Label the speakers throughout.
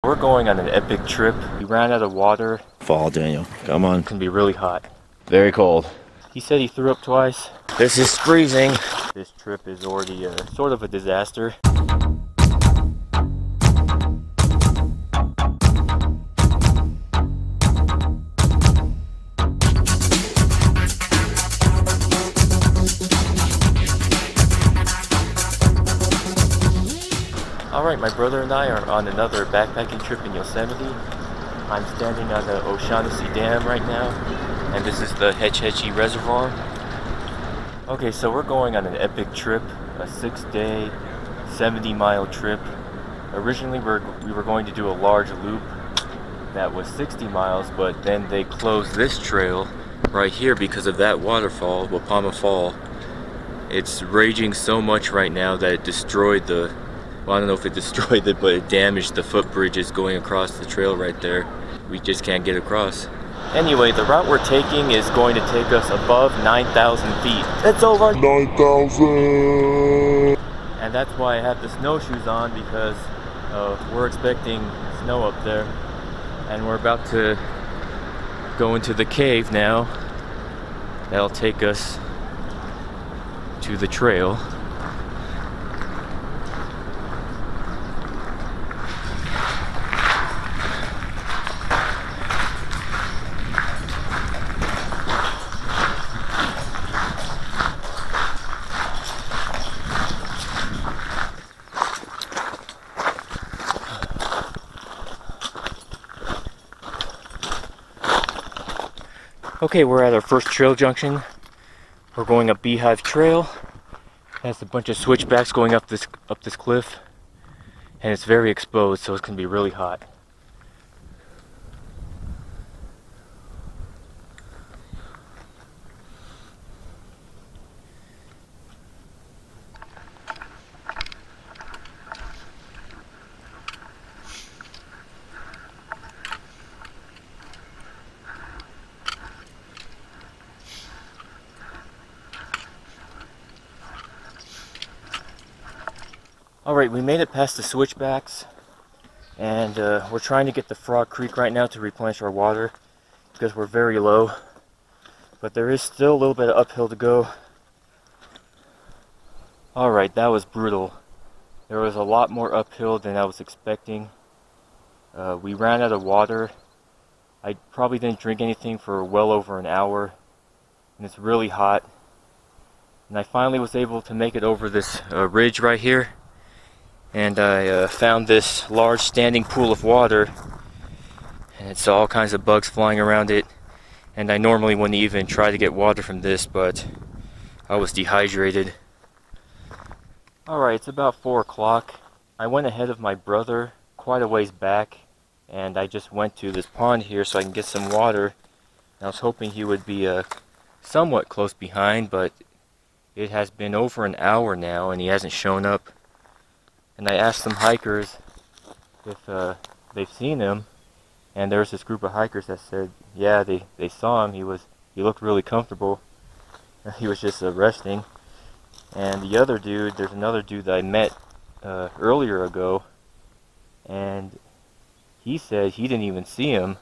Speaker 1: We're going on an epic trip. We ran out of water.
Speaker 2: Fall, Daniel. Come on.
Speaker 1: It's gonna be really hot.
Speaker 2: Very cold.
Speaker 1: He said he threw up twice.
Speaker 2: This is freezing.
Speaker 1: This trip is already sort of a disaster. Alright, my brother and I are on another backpacking trip in Yosemite. I'm standing on the O'Shaughnessy Dam right now, and this is the Hetch Hetchy Reservoir. Okay, so we're going on an epic trip, a 6-day, 70-mile trip. Originally we were going to do a large loop that was 60 miles, but then they closed this trail right here because of that waterfall, Wapama Fall. It's raging so much right now that it destroyed the, well, I don't know if it destroyed it, but it damaged the footbridges going across the trail right there. We just can't get across. Anyway, the route we're taking is going to take us above 9,000 feet. It's over 9,000! And that's why I have the snowshoes on, because we're expecting snow up there. And we're about to go into the cave now. That'll take us to the trail. Okay, we're at our first trail junction. We're going up Beehive Trail. There's a bunch of switchbacks going up this cliff, and it's very exposed, so it's gonna be really hot. Alright, we made it past the switchbacks, and we're trying to get to Frog Creek right now to replenish our water because we're very low, but there is still a little bit of uphill to go. Alright, that was brutal. There was a lot more uphill than I was expecting. We ran out of water. I probably didn't drink anything for well over an hour, and it's really hot. And I finally was able to make it over this ridge right here. And I found this large standing pool of water, and it's all kinds of bugs flying around it, and I normally wouldn't even try to get water from this, but I was dehydrated. Alright, it's about 4 o'clock. I went ahead of my brother quite a ways back, and I just went to this pond here so I can get some water. And I was hoping he would be somewhat close behind, but it has been over an hour now and he hasn't shown up. And I asked some hikers if they've seen him, and there was this group of hikers that said, yeah, they saw him. He looked really comfortable. He was just resting. And the other dude, there's another dude that I met earlier ago, and he said he didn't even see him,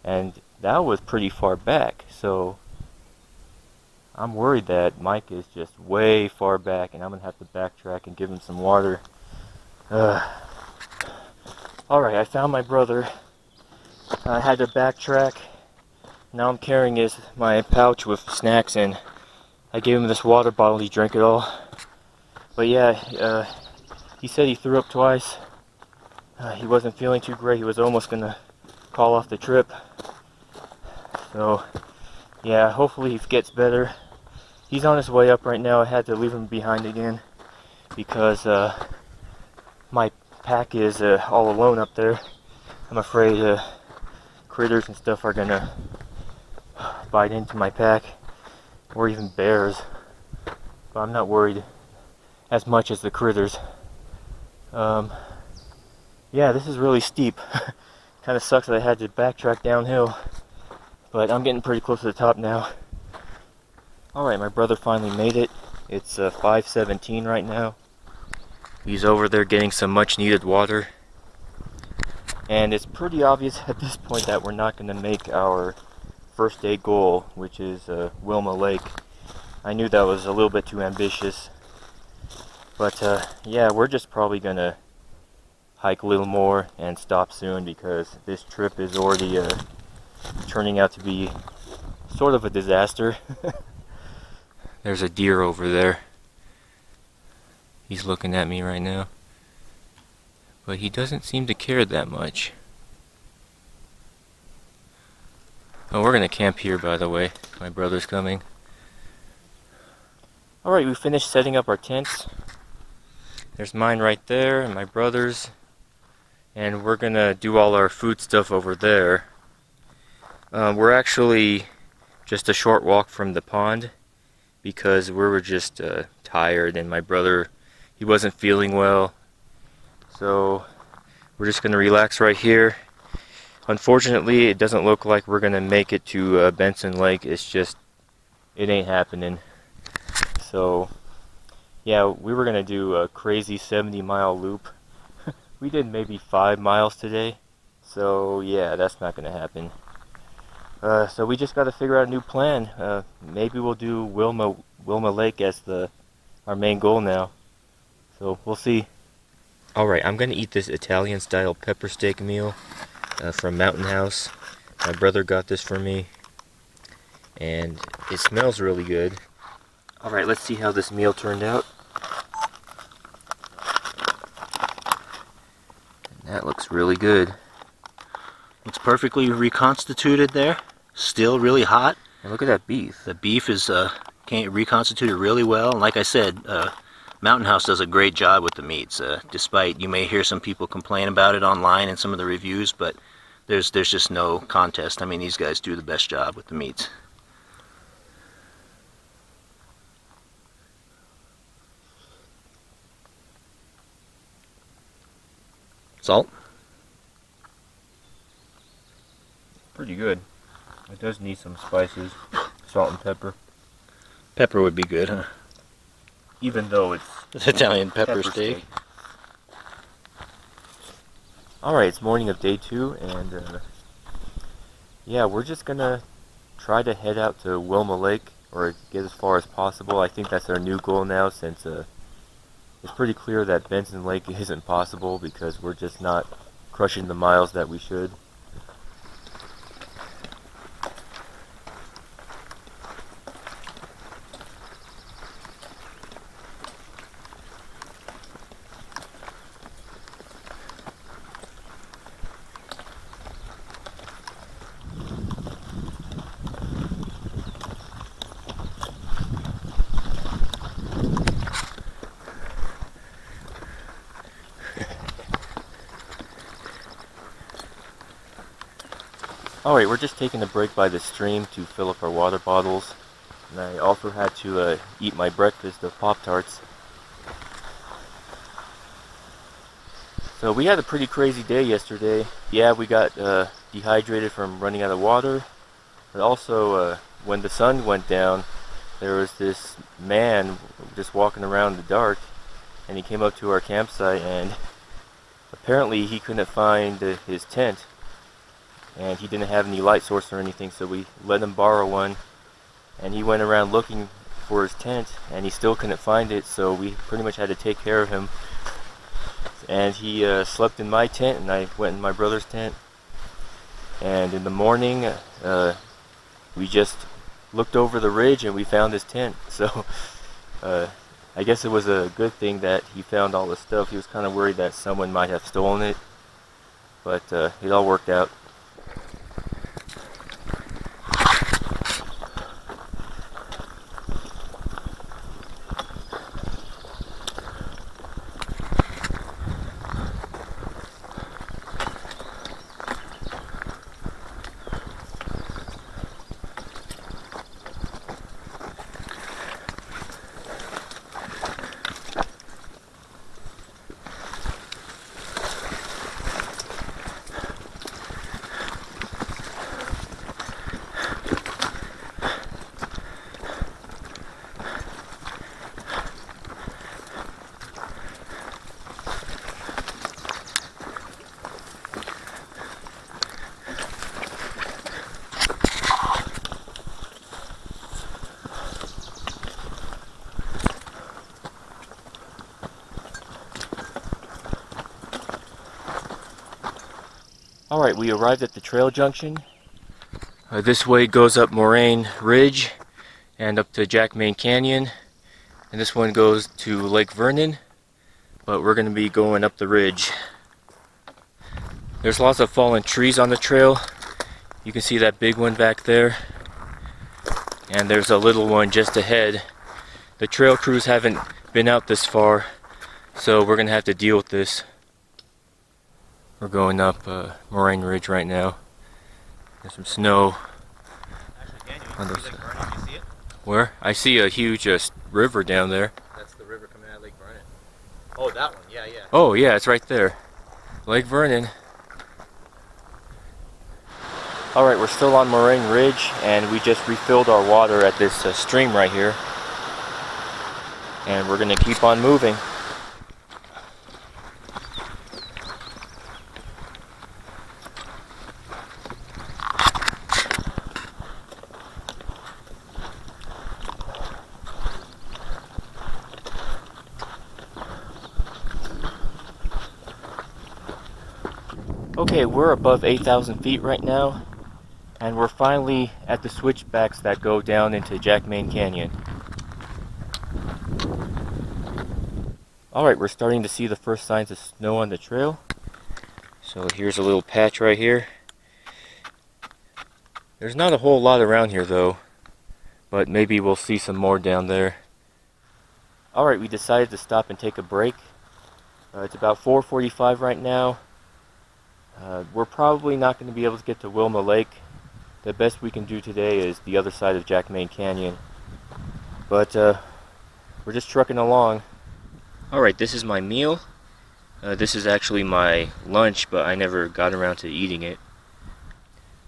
Speaker 1: and that was pretty far back. So I'm worried that Mike is just way far back, and I'm gonna have to backtrack and give him some water. Alright, I found my brother. I had to backtrack. Now I'm carrying my pouch with snacks, and I gave him this water bottle. He drank it all. But yeah, he said he threw up twice. He wasn't feeling too great. He was almost gonna call off the trip. So yeah, hopefully he gets better. He's on his way up right now. I had to leave him behind again because my pack is all alone up there. I'm afraid critters and stuff are gonna bite into my pack, or even bears. But I'm not worried as much as the critters. Yeah, this is really steep. Kind of sucks that I had to backtrack downhill, but I'm getting pretty close to the top now. Alright, my brother finally made it. It's 5:17 right now. He's over there getting some much needed water. And it's pretty obvious at this point that we're not going to make our first day goal, which is Wilma Lake. I knew that was a little bit too ambitious. But yeah, we're just probably going to hike a little more and stop soon, because this trip is already turning out to be sort of a disaster. There's a deer over there. He's looking at me right now. But he doesn't seem to care that much. Oh, we're gonna camp here, by the way. My brother's coming. Alright, we finished setting up our tents. There's mine right there, and my brother's. And we're gonna do all our food stuff over there. We're actually just a short walk from the pond, because we were just tired, and my brother, he wasn't feeling well. So we're just going to relax right here. Unfortunately, it doesn't look like we're going to make it to Benson Lake. It's just, it ain't happening. So yeah, we were going to do a crazy 70-mile loop. We did maybe 5 miles today. So yeah, that's not going to happen. So we just got to figure out a new plan. Maybe we'll do Wilma Lake as our main goal now. So we'll see. Alright, I'm going to eat this Italian-style pepper steak meal from Mountain House. My brother got this for me, and it smells really good. Alright, let's see how this meal turned out. And that looks really good.
Speaker 3: It's perfectly reconstituted there. Still really hot.
Speaker 1: And look at that beef.
Speaker 3: The beef is reconstituted really well. And like I said, Mountain House does a great job with the meats. Despite you may hear some people complain about it online in some of the reviews, but there's just no contest. I mean, these guys do the best job with the meats. Salt?
Speaker 1: Pretty good. It does need some spices, salt and pepper.
Speaker 3: Pepper would be good, huh?
Speaker 1: Even though it's
Speaker 3: Italian pepper steak.
Speaker 1: Alright, it's morning of day 2, and yeah, we're just gonna try to head out to Wilma Lake, or get as far as possible. I think that's our new goal now, since it's pretty clear that Benson Lake isn't possible, because we're just not crushing the miles that we should. Alright, we're just taking a break by the stream to fill up our water bottles. And I also had to eat my breakfast of Pop-Tarts. So we had a pretty crazy day yesterday. Yeah, we got dehydrated from running out of water. But also, when the sun went down, there was this man just walking around in the dark. And he came up to our campsite, and apparently he couldn't find his tent. And he didn't have any light source or anything, so we let him borrow one. And he went around looking for his tent, and he still couldn't find it, so we pretty much had to take care of him. And he slept in my tent, and I went in my brother's tent. And in the morning, we just looked over the ridge and we found his tent. So I guess it was a good thing that he found all the stuff. He was kind of worried that someone might have stolen it, but it all worked out. Alright, we arrived at the trail junction. This way goes up Moraine Ridge and up to Jackman Canyon. And this one goes to Lake Vernon. But we're going to be going up the ridge. There's lots of fallen trees on the trail. You can see that big one back there. And there's a little one just ahead. The trail crews haven't been out this far, so we're going to have to deal with this. We're going up Moraine Ridge right now. There's some snow.
Speaker 3: Actually, Daniel,
Speaker 1: on
Speaker 3: you
Speaker 1: this.
Speaker 3: see Lake Vernon? You see it?
Speaker 1: Where? I see a huge river down there.
Speaker 3: That's the river coming out of Lake Vernon. Oh, that one. Yeah, yeah.
Speaker 1: Oh yeah, it's right there. Lake Vernon. Alright, we're still on Moraine Ridge, and we just refilled our water at this stream right here. And we're going to keep on moving. Okay, we're above 8,000 feet right now, and we're finally at the switchbacks that go down into Jackman Canyon. Alright, we're starting to see the first signs of snow on the trail. So here's a little patch right here. There's not a whole lot around here though, but maybe we'll see some more down there. Alright, we decided to stop and take a break. It's about 4:45 right now. We're probably not going to be able to get to Wilma Lake. The best we can do today is the other side of Jackman Canyon. But we're just trucking along. Alright, this is my meal. This is actually my lunch, but I never got around to eating it.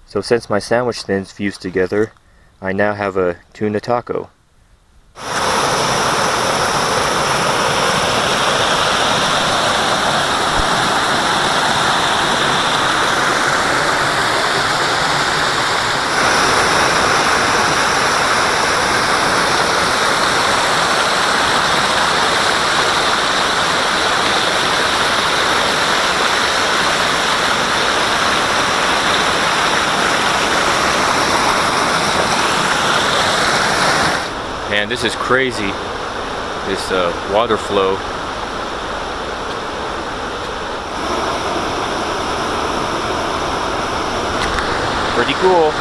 Speaker 1: So since my sandwich thins fused together, I now have a tuna taco. Man, this is crazy, this water flow. Pretty cool.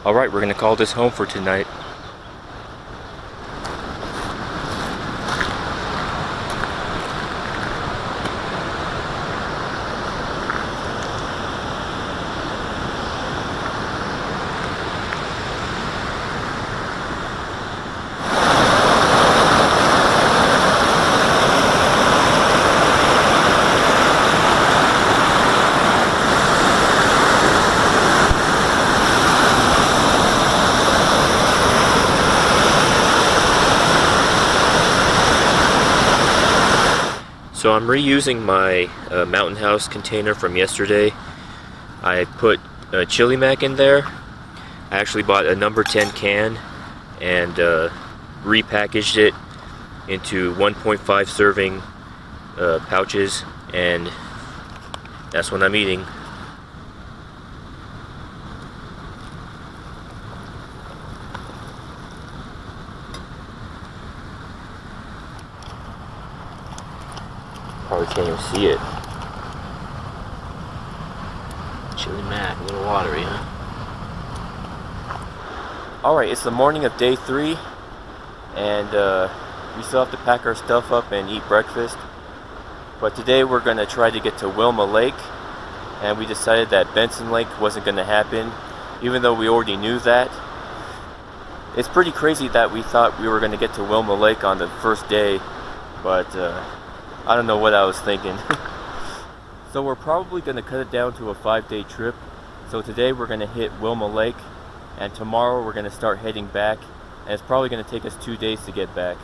Speaker 1: Alright, we're gonna call this home for tonight. So I'm reusing my Mountain House container from yesterday. I put chili mac in there. I actually bought a number 10 can and repackaged it into 1.5 serving pouches, and that's what I'm eating. Probably can't even see it.
Speaker 3: Chili mac, a little watery, huh?
Speaker 1: Alright, it's the morning of day 3, and we still have to pack our stuff up and eat breakfast. But today we're going to try to get to Wilma Lake, and we decided that Benson Lake wasn't going to happen, even though we already knew that. It's pretty crazy that we thought we were going to get to Wilma Lake on the first day, but I don't know what I was thinking. So we're probably going to cut it down to a 5-day trip. So today we're going to hit Wilma Lake, and tomorrow we're going to start heading back, and it's probably going to take us 2 days to get back.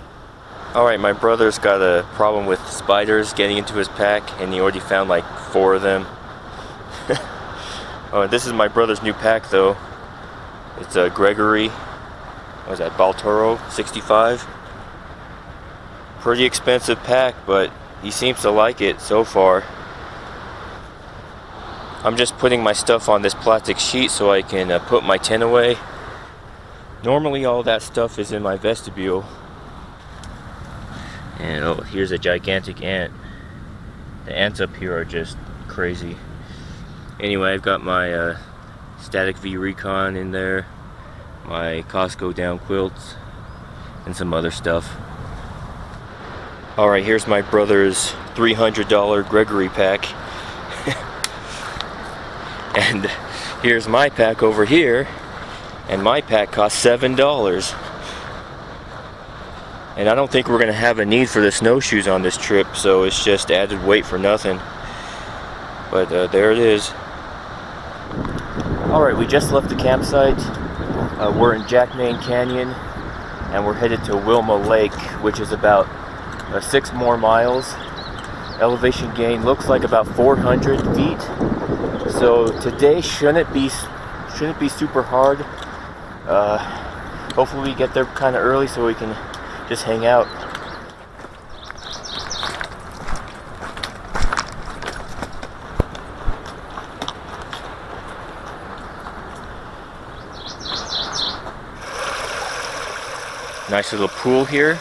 Speaker 1: Alright, my brother's got a problem with spiders getting into his pack, and he already found like 4 of them. Oh, this is my brother's new pack though. It's a Gregory, what was that, Baltoro 65. Pretty expensive pack, but he seems to like it so far. I'm just putting my stuff on this plastic sheet so I can put my tent away. Normally all that stuff is in my vestibule. And oh, here's a gigantic ant. The ants up here are just crazy. Anyway, I've got my Static V Recon in there, my Costco down quilts, and some other stuff. Alright, here's my brother's $300 Gregory pack. And here's my pack over here, and my pack cost $7. And I don't think we're going to have a need for the snowshoes on this trip, so it's just added weight for nothing. But there it is. Alright, we just left the campsite. We're in Jackman Canyon, and we're headed to Wilma Lake, which is about 6 more miles. Elevation gain looks like about 400 feet. So today shouldn't be super hard. Hopefully we get there kind of early so we can just hang out. Nice little pool here,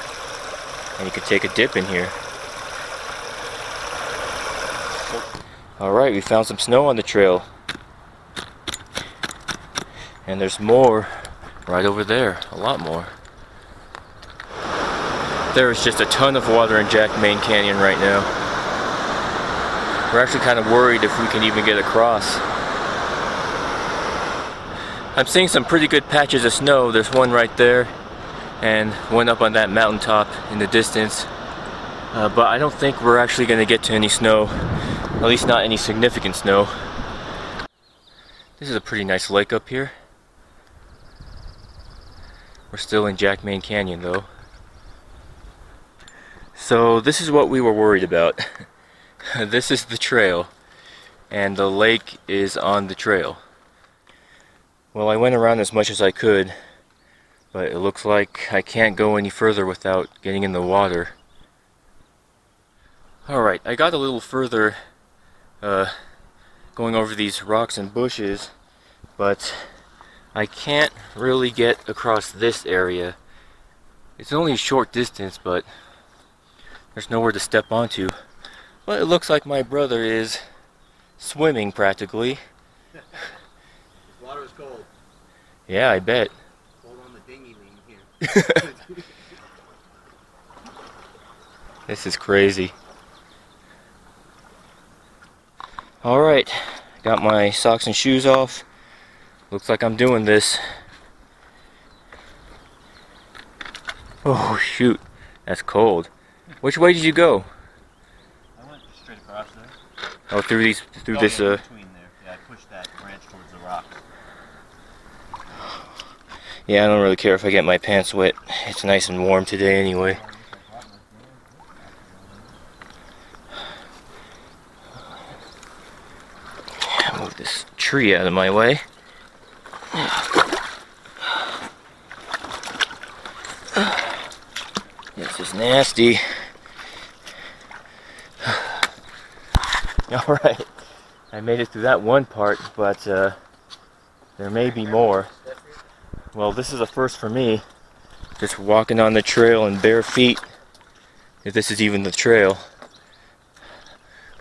Speaker 1: and you can take a dip in here. Alright, we found some snow on the trail. And there's more right over there, a lot more. There is just a ton of water in Jackman Canyon right now. We're actually kind of worried if we can even get across. I'm seeing some pretty good patches of snow. There's one right there, and one up on that mountaintop in the distance. But I don't think we're actually going to get to any snow, at least not any significant snow. This is a pretty nice lake up here. We're still in Jackman Canyon though. So this is what we were worried about. This is the trail, and the lake is on the trail. Well, I went around as much as I could, but it looks like I can't go any further without getting in the water. Alright, I got a little further going over these rocks and bushes, but I can't really get across this area. It's only a short distance, but there's nowhere to step onto. Well, it looks like my brother is swimming practically.
Speaker 3: The water is cold.
Speaker 1: Yeah, I bet.
Speaker 3: Hold on the dinghy lean here.
Speaker 1: This is crazy. Alright, got my socks and shoes off. Looks like I'm doing this. Oh shoot, that's cold. Which way did you go?
Speaker 3: I went straight across there.
Speaker 1: Oh, through this.
Speaker 3: In between there. Yeah, I pushed that branch towards the rock.
Speaker 1: Yeah, I don't really care if I get my pants wet. It's nice and warm today anyway. Move this tree out of my way. This is nasty. Alright, I made it through that one part, but there may be more. Well, this is a first for me. Just walking on the trail in bare feet, if this is even the trail.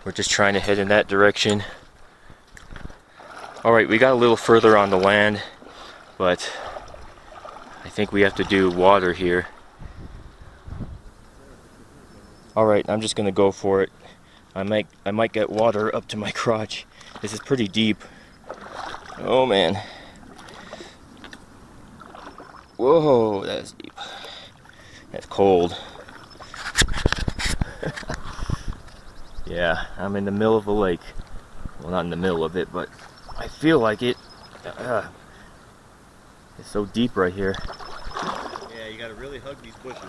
Speaker 1: We're just trying to head in that direction. Alright, we got a little further on the land, but I think we have to do water here. Alright, I'm just gonna go for it. I might get water up to my crotch. This is pretty deep. Oh man. Whoa, that's deep. That's cold. Yeah, I'm in the middle of a lake. Well, not in the middle of it, but I feel like it. It's so deep right here.
Speaker 3: Yeah, you gotta really hug these bushes.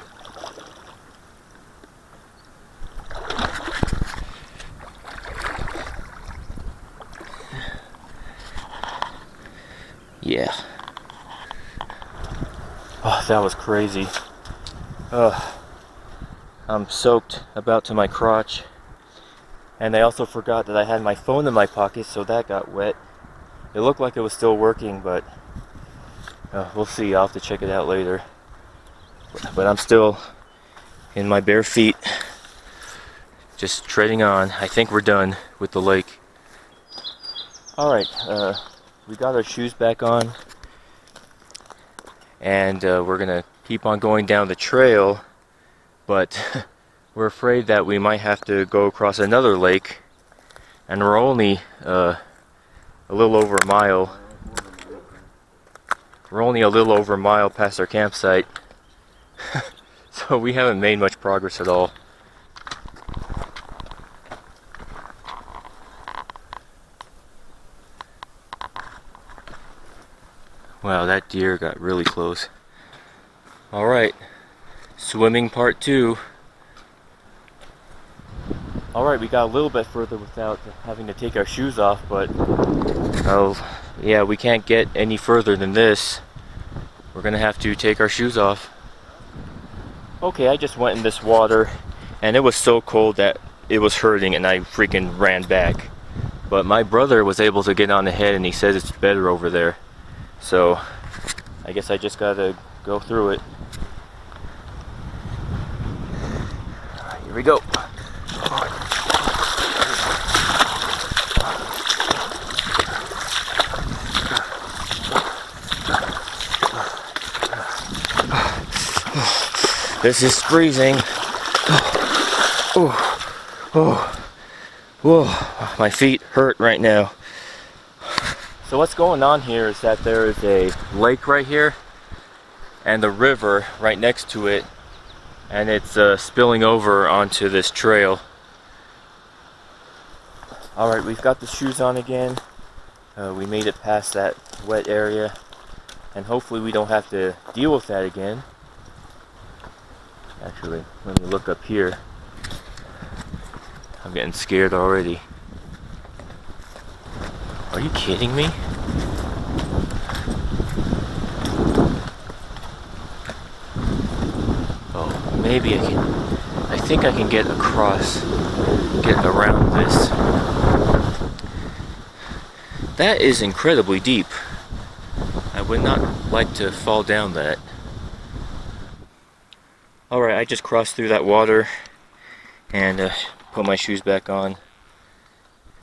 Speaker 1: Yeah. Oh, that was crazy. I'm soaked about to my crotch. And I also forgot that I had my phone in my pocket, so that got wet. It looked like it was still working, but we'll see. I'll have to check it out later. But I'm still in my bare feet, just treading on. I think we're done with the lake. Alright, we got our shoes back on, and we're gonna keep on going down the trail, but we're afraid that we might have to go across another lake, and we're only a little over a mile. We're only a little over a mile past our campsite, so we haven't made much progress at all. Wow, that deer got really close. Alright, swimming part 2. Alright, we got a little bit further without having to take our shoes off, but yeah, we can't get any further than this. We're gonna have to take our shoes off. Okay, I just went in this water, and it was so cold that it was hurting, and I freaking ran back. But my brother was able to get on ahead, and he says it's better over there. So, I guess I just gotta go through it. Alright, here we go. This is freezing. Whoa, my feet hurt right now. So what's going on here is that there is a lake right here and the river right next to it, and it's spilling over onto this trail. Alright, we've got the shoes on again. We made it past that wet area, and hopefully we don't have to deal with that again. Actually, let me look up here. I'm getting scared already. Are you kidding me? Oh, maybe I think I can get across, get around this. That is incredibly deep. I would not like to fall down that. Alright, I just crossed through that water and put my shoes back on.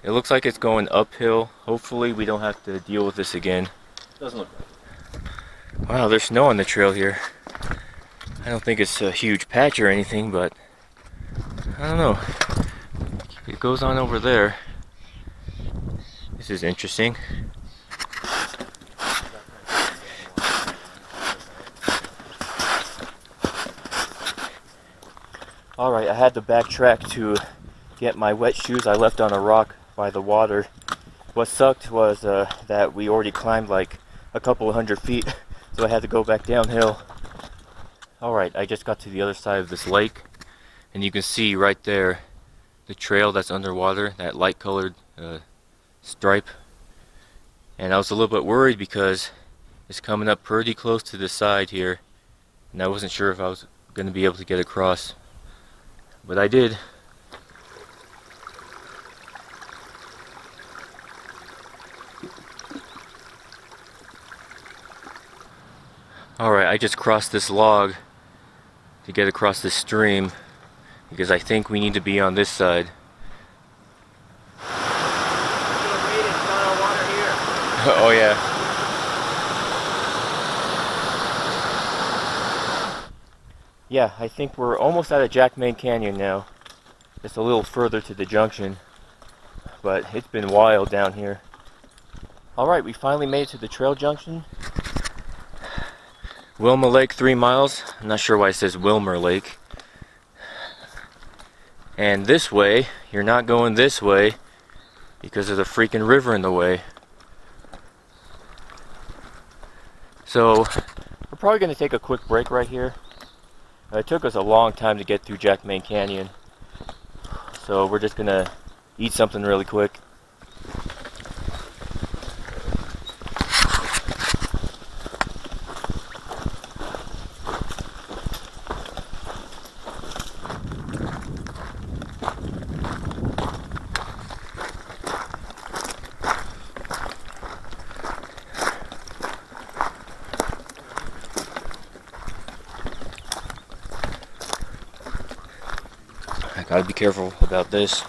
Speaker 1: It looks like it's going uphill. Hopefully we don't have to deal with this again.
Speaker 3: Doesn't look like it.
Speaker 1: Wow, there's snow on the trail here. I don't think it's a huge patch or anything, but I don't know. It goes on over there. This is interesting. Alright, I had to backtrack to get my wet shoes I left on a rock by the water. What sucked was that we already climbed like a couple of 100 feet, so I had to go back downhill. Alright, I just got to the other side of this lake, and you can see right there the trail that's underwater, that light colored stripe. And I was a little bit worried because it's coming up pretty close to the side here, and I wasn't sure if I was going to be able to get across. But I did. Alright, I just crossed this log to get across this stream because I think we need to be on this side. Oh yeah. Yeah, I think we're almost out of Jackman Canyon now. Just a little further to the junction. But it's been wild down here. Alright, we finally made it to the trail junction. Wilma Lake, 3 miles. I'm not sure why it says Wilmer Lake. And this way, you're not going this way because of the freaking river in the way. So, we're probably going to take a quick break right here. It took us a long time to get through Jackman Canyon, so we're just going to eat something really quick. Gotta be careful about this.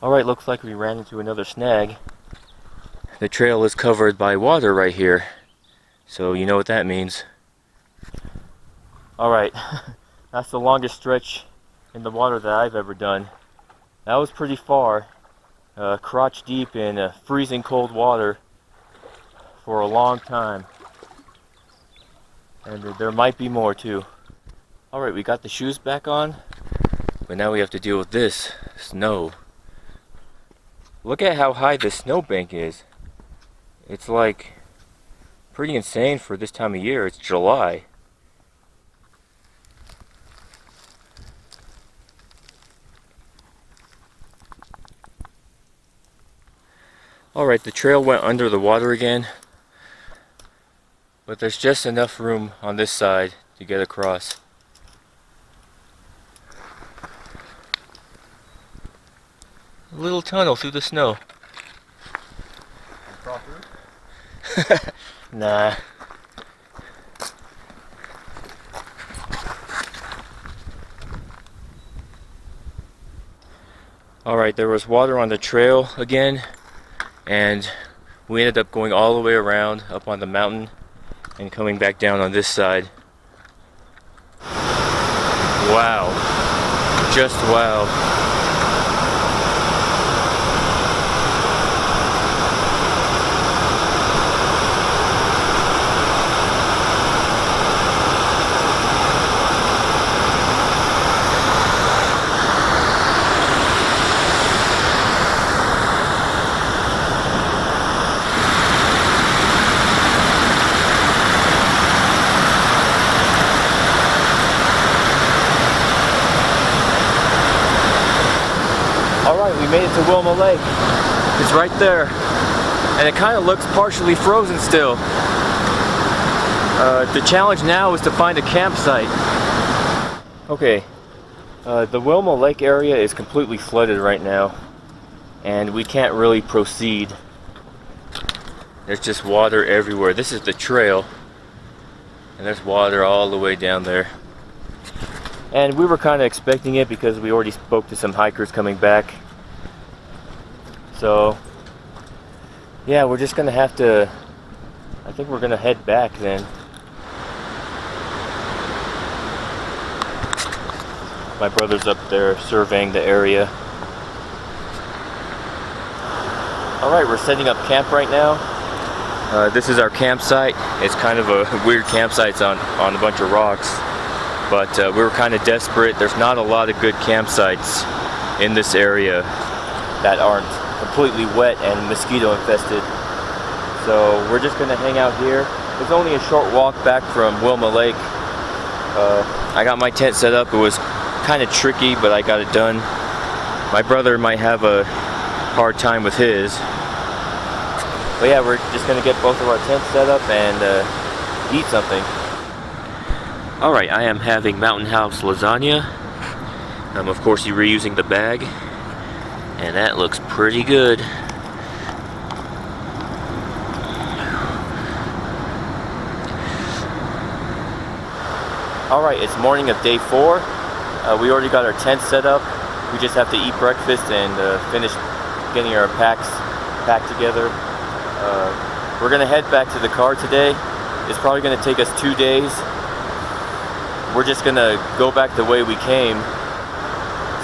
Speaker 1: Alright, looks like we ran into another snag. The trail is covered by water right here, so you know what that means. Alright, that's the longest stretch in the water that I've ever done. That was pretty far, crotch deep in freezing cold water for a long time. And there might be more too. Alright, we got the shoes back on, but now we have to deal with this snow. Look at how high the snowbank is. It's like pretty insane for this time of year. It's July. Alright, the trail went under the water again, but there's just enough room on this side to get across. A little tunnel through the snow. Nah. Alright, there was water on the trail again, and we ended up going all the way around up on the mountain and coming back down on this side. Wow. Just wow. We made it to Wilma Lake. It's right there, and it kind of looks partially frozen still. The challenge now is to find a campsite. Okay, the Wilma Lake area is completely flooded right now, and we can't really proceed. There's just water everywhere. This is the trail, and there's water all the way down there. And we were kind of expecting it because we already spoke to some hikers coming back. So, yeah, we're just gonna have to, I think we're gonna head back then. My brother's up there surveying the area. Alright, we're setting up camp right now. This is our campsite. It's kind of a weird campsite. It's on a bunch of rocks. But we were kind of desperate. There's not a lot of good campsites in this area that aren't completely wet and mosquito infested. So we're just gonna hang out here. It's only a short walk back from Wilma Lake. I got my tent set up. It was kind of tricky, but I got it done. My brother might have a hard time with his. But yeah, we're just gonna get both of our tents set up and eat something. Alright, I am having Mountain House lasagna. Of course, you're reusing the bag. And that looks pretty good. Alright, it's morning of day 4. We already got our tent set up. We just have to eat breakfast and finish getting our packs packed together. We're going to head back to the car today. It's probably going to take us 2 days. We're just going to go back the way we came.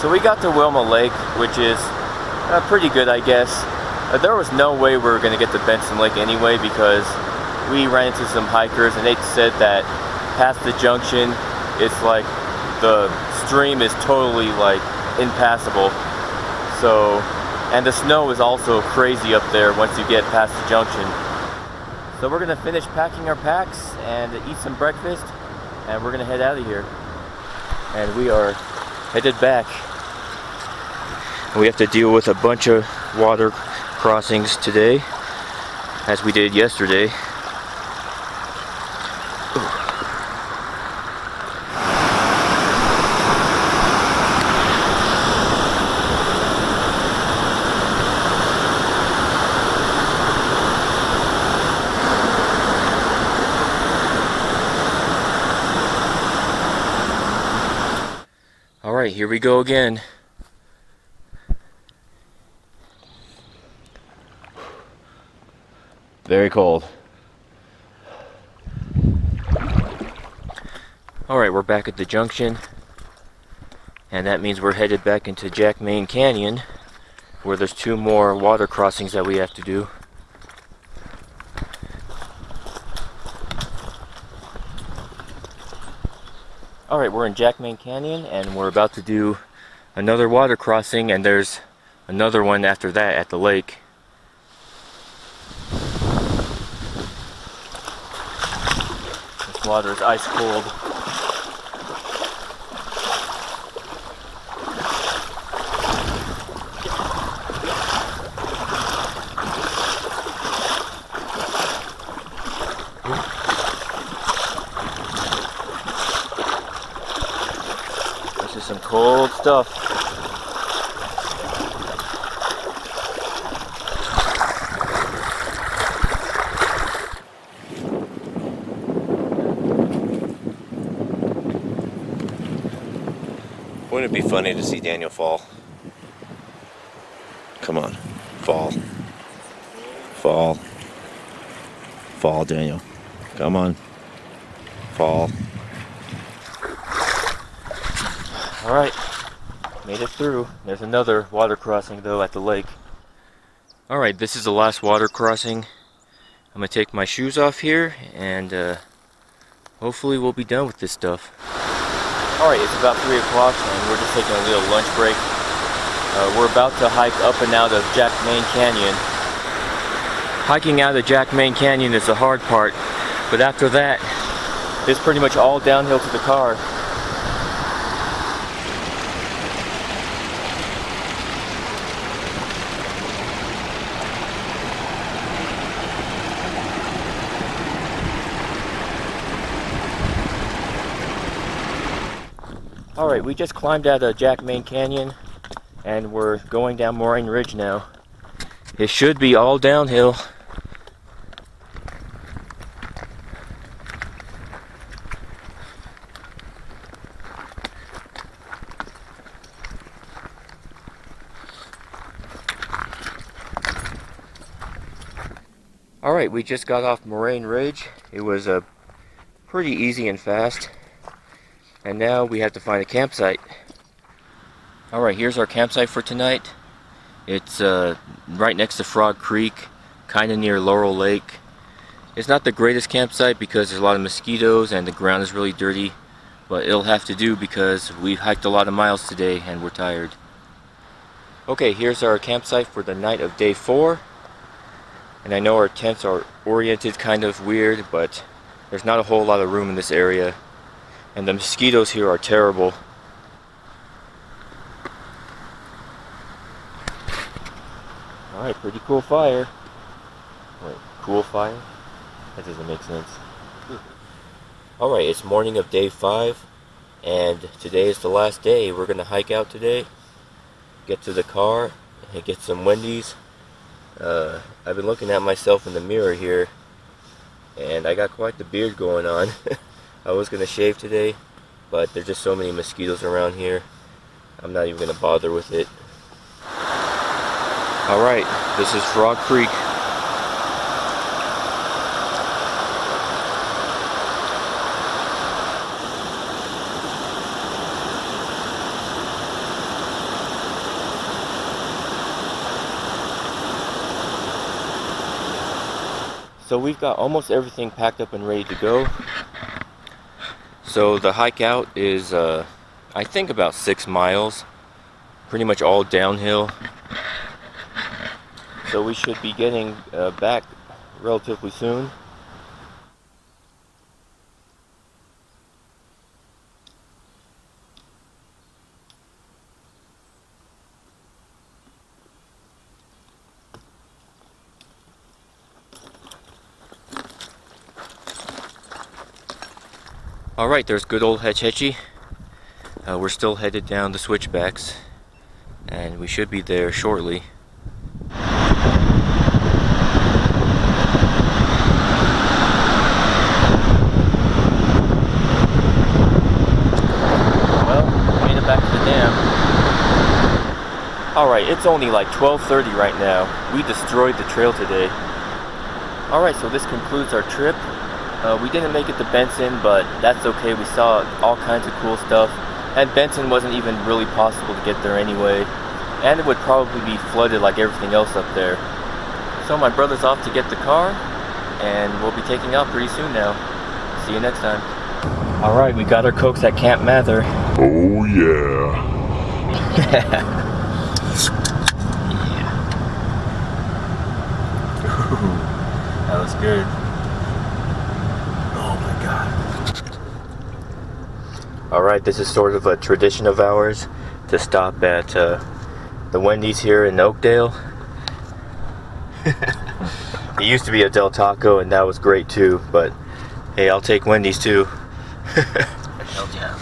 Speaker 1: So we got to Wilma Lake, which is pretty good, I guess. There was no way we were going to get to Benson Lake anyway, because we ran into some hikers and they said that past the junction, it's like the stream is totally like impassable. So, and the snow is also crazy up there once you get past the junction. So we're going to finish packing our packs and eat some breakfast, and we're going to head out of here. And we are headed back. We have to deal with a bunch of water crossings today, as we did yesterday. Alright, here we go again.
Speaker 2: Very cold.
Speaker 1: Alright, we're back at the junction. And that means we're headed back into Jackman Canyon, where there's 2 more water crossings that we have to do. Alright, we're in Jackman Canyon and we're about to do another water crossing, and there's another one after that at the lake. This water is ice cold. This is some cold stuff.
Speaker 2: Wouldn't it be funny to see Daniel fall? Come on. Fall. Fall. Fall, Daniel. Come on. Fall.
Speaker 1: Alright, made it through. There's another water crossing though at the lake. Alright, this is the last water crossing. I'm going to take my shoes off here and hopefully we'll be done with this stuff. Alright, it's about 3 o'clock and we're just taking a little lunch break. We're about to hike up and out of Jackman Canyon. Hiking out of Jackman Canyon is the hard part, but after that, it's pretty much all downhill to the car. Alright, we just climbed out of Jackman Canyon and we're going down Moraine Ridge now. It should be all downhill. Alright, we just got off Moraine Ridge. It was pretty easy and fast. And now we have to find a campsite. Alright, here's our campsite for tonight. It's right next to Frog Creek, kind of near Laurel Lake. It's not the greatest campsite because there's a lot of mosquitoes and the ground is really dirty, but it'll have to do because we've hiked a lot of miles today and we're tired. Okay, here's our campsite for the night of day 4. And I know our tents are oriented kind of weird, but there's not a whole lot of room in this area. And the mosquitoes here are terrible. Alright, pretty cool fire. Wait, cool fire? That doesn't make sense. Alright, it's morning of day 5. And today is the last day. We're going to hike out today. Get to the car and get some Wendy's. I've been looking at myself in the mirror here. And I got quite the beard going on. I was going to shave today, but there's just so many mosquitoes around here. I'm not even going to bother with it. Alright, this is Frog Creek. So we've got almost everything packed up and ready to go. So the hike out is, I think about 6 miles, pretty much all downhill. So we should be getting back relatively soon. Alright, there's good old Hetch Hetchy. We're still headed down the switchbacks, and we should be there shortly. Well, we made it back to the dam. Alright, it's only like 12:30 right now. We destroyed the trail today. Alright, so this concludes our trip. We didn't make it to Benson, but that's okay. We saw all kinds of cool stuff. And Benson wasn't even really possible to get there anyway. And it would probably be flooded like everything else up there. So my brother's off to get the car, and we'll be taking out pretty soon now. See you next time. Alright, we got our cokes at Camp Mather.
Speaker 4: Oh yeah.
Speaker 1: That was good.
Speaker 3: Oh my god.
Speaker 1: Alright, this is sort of a tradition of ours to stop at the Wendy's here in Oakdale. It used to be a Del Taco, and that was great too, but hey, I'll take Wendy's too.
Speaker 3: Hell yeah.